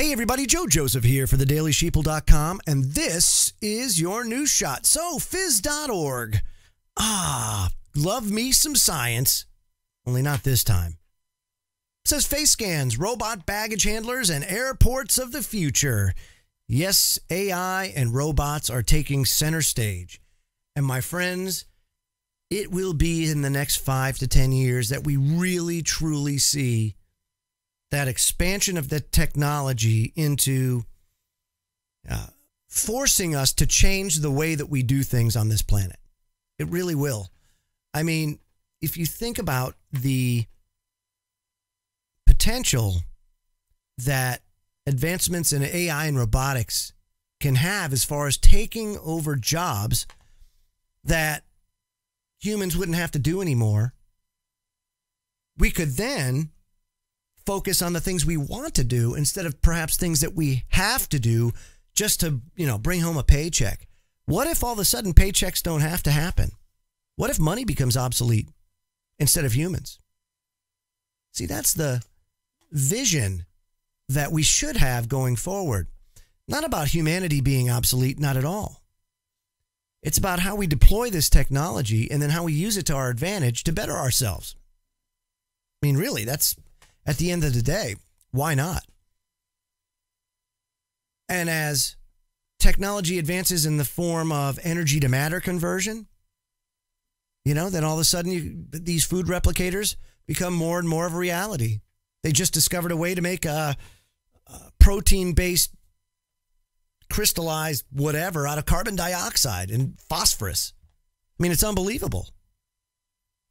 Hey everybody, Joe Joseph here for thedailysheeple.com, and this is your news shot. So, phys.org. Love me some science, only not this time. It says face scans, robot baggage handlers, and airports of the future. Yes, AI and robots are taking center stage. And my friends, it will be in the next 5 to 10 years that we really, truly see that expansion of the technology into forcing us to change the way that we do things on this planet. It really will. I mean, if you think about the potential that advancements in AI and robotics can have as far as taking over jobs that humans wouldn't have to do anymore, we could then focus on the things we want to do instead of perhaps things that we have to do just to, bring home a paycheck. What if all of a sudden paychecks don't have to happen? What if money becomes obsolete instead of humans? See, that's the vision that we should have going forward. Not about humanity being obsolete, not at all. It's about how we deploy this technology and then how we use it to our advantage to better ourselves. I mean, really, that's at the end of the day, why not? And as technology advances in the form of energy to matter conversion, then all of a sudden these food replicators become more and more of a reality. They just discovered a way to make a protein-based crystallized whatever out of carbon dioxide and phosphorus. I mean, it's unbelievable.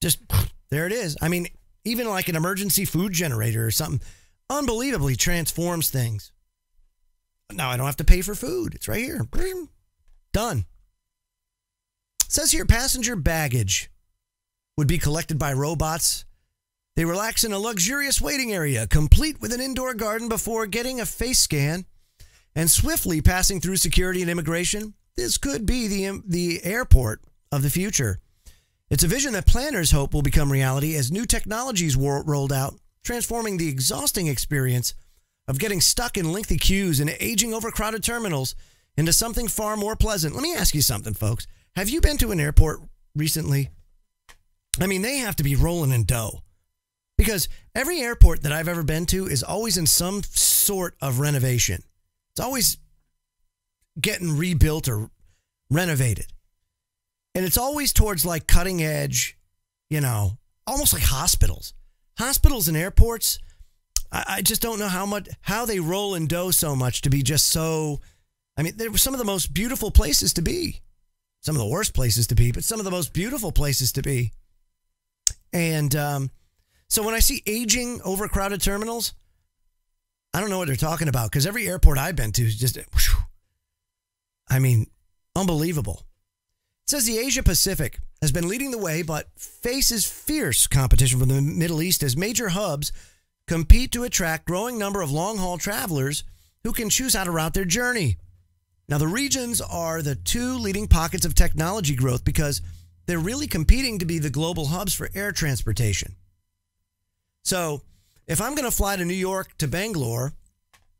Just there it is. I mean, even like an emergency food generator or something unbelievably transforms things. Now I don't have to pay for food. It's right here. Done. It says here passenger baggage would be collected by robots. They relax in a luxurious waiting area, complete with an indoor garden before getting a face scan and swiftly passing through security and immigration. This could be the airport of the future. It's a vision that planners hope will become reality as new technologies rolled out, transforming the exhausting experience of getting stuck in lengthy queues and aging overcrowded terminals into something far more pleasant. Let me ask you something, folks. Have you been to an airport recently? I mean, they have to be rolling in dough because every airport that I've ever been to is always in some sort of renovation. It's always getting rebuilt or renovated. And it's always towards like cutting edge, almost like hospitals. Hospitals and airports, I just don't know how they roll in dough so much to be just so, they were some of the most beautiful places to be. Some of the worst places to be, but some of the most beautiful places to be. And so when I see aging, overcrowded terminals, I don't know what they're talking about because every airport I've been to is just, unbelievable. It says the Asia Pacific has been leading the way, but faces fierce competition from the Middle East as major hubs compete to attract growing number of long-haul travelers who can choose how to route their journey. Now, the regions are the two leading pockets of technology growth because they're really competing to be the global hubs for air transportation. So, if I'm going to fly to New York to Bangalore,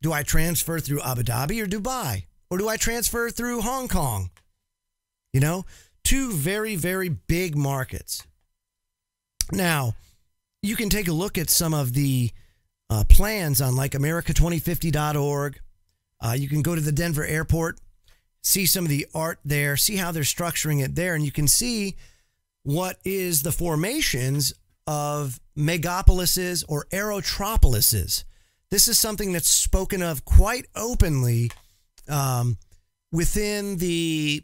do I transfer through Abu Dhabi or Dubai? Or do I transfer through Hong Kong? Two very, very big markets. Now, you can take a look at some of the plans on like America2050.org. You can go to the Denver airport, see some of the art there, see how they're structuring it there, and you can see what is the formations of megapolises or aerotropolises. This is something that's spoken of quite openly within the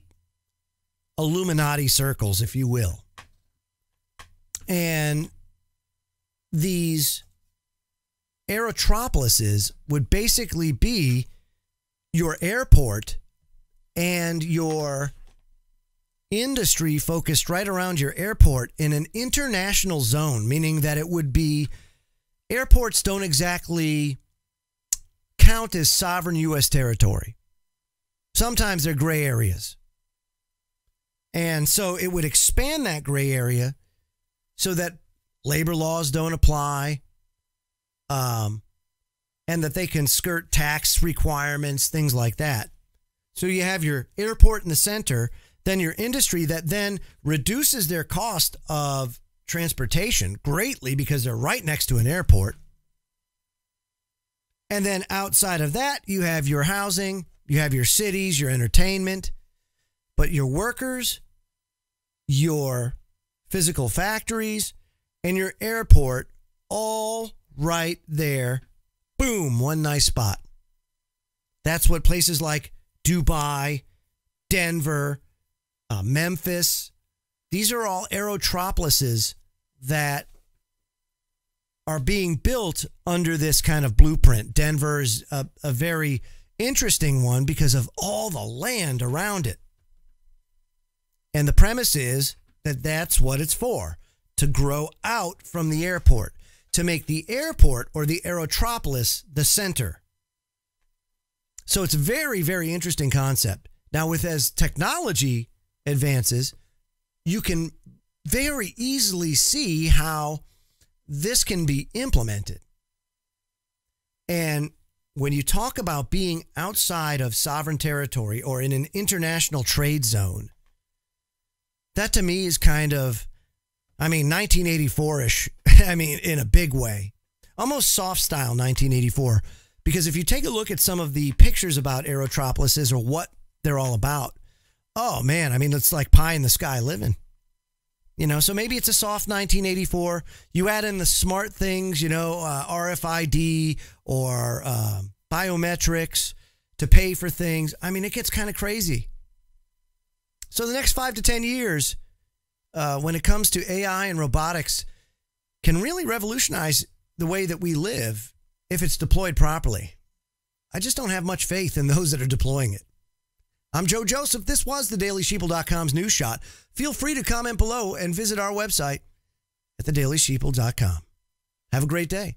Illuminati circles, if you will. And these aerotropolises would basically be your airport and your industry focused right around your airport in an international zone, meaning that it would be airports don't exactly count as sovereign U.S. territory. Sometimes they're gray areas. And so it would expand that gray area so that labor laws don't apply. and that they can skirt tax requirements, things like that. So you have your airport in the center, then your industry that then reduces their cost of transportation greatly because they're right next to an airport. And then outside of that, you have your housing, you have your cities, your entertainment, but your workers, your physical factories, and your airport all right there. Boom, one nice spot. That's what places like Dubai, Denver, Memphis, these are all aerotropolises that are being built under this kind of blueprint. Denver is a very interesting one because of all the land around it. And the premise is that that's what it's for, to grow out from the airport, to make the airport or the aerotropolis the center. So it's a very, very interesting concept. Now, as technology advances, you can very easily see how this can be implemented. And when you talk about being outside of sovereign territory or in an international trade zone, that to me is kind of, 1984-ish. In a big way. Almost soft style 1984. Because if you take a look at some of the pictures about aerotropolises or what they're all about, oh man, it's like pie in the sky living. So maybe it's a soft 1984. You add in the smart things, RFID or biometrics to pay for things. It gets kind of crazy. So the next 5 to 10 years, when it comes to AI and robotics, can really revolutionize the way that we live if it's deployed properly. I just don't have much faith in those that are deploying it. I'm Joe Joseph. This was the DailySheeple.com's News Shot. Feel free to comment below and visit our website at thedailysheeple.com. Have a great day.